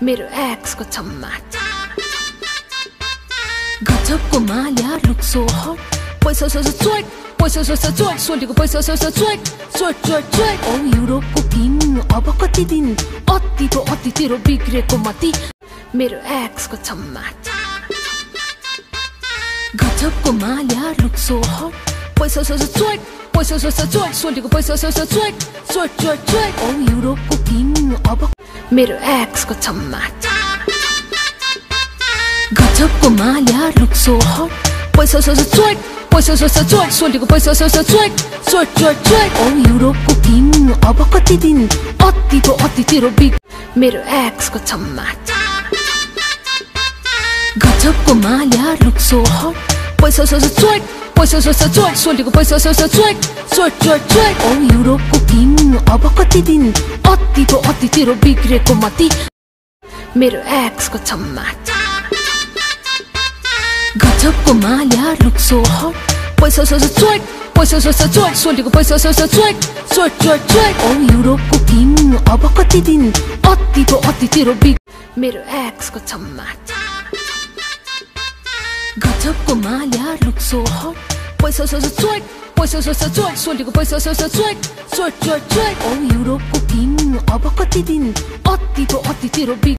मेरो एक्सको छम्मा गजबको Mallya look so hot पैसा सोच चोट पैसा सोच चोट सोलेको पैसा सोच चोट चोट चोट चोट ओ युरोपको किङ अब कति दिन अतिको अति तेरो बिग्रेको मती मेरो एक्सको छम्मा गजबको माल्या लुक सो हट पैसा सोच चोट पैसा सोच चोट सोलेको पैसा सोच चोट चोट चोट चोट ओ युरोपको किङ अब मेरो एक्सको छम्मा गजबको माल्या लुक सो हट पैसा सोच चोट पैसा सोच चोट सोलेको पैसा सोच चोट चोट चोट चोट ओ युरोपको किङ अब कति दिन अतिको अति तेरो बिग मेरो एक्सको छम्मा गजबको माल्या लुक सो हट पैसा सोच चोट पैसा सोच चोट सोलेको पैसा सोच चोट चोट चोट चोट ओ युरोपको किङ अब कति दिन अतिको अति तेरो बिग्रेको मती मेरो एक्सको छम्मा गजबको माल्या लुक सो हट पैसा सोच चोट पैसा सोच चोट सोलेको पैसा सोच चोट चोट चोट चोट ओ युरोपको किङ अब कति दिन अतिको अति तेरो बिग मेरो एक्सको छम्मा गजबको माल्या लुक सो हट पैसा सोच चोट पैसा सोच चोट सोलेको पैसा सोच चोट चोट चोट चोट ओ युरोपको किङ अब कति दिन अतिको अति तेरो बिग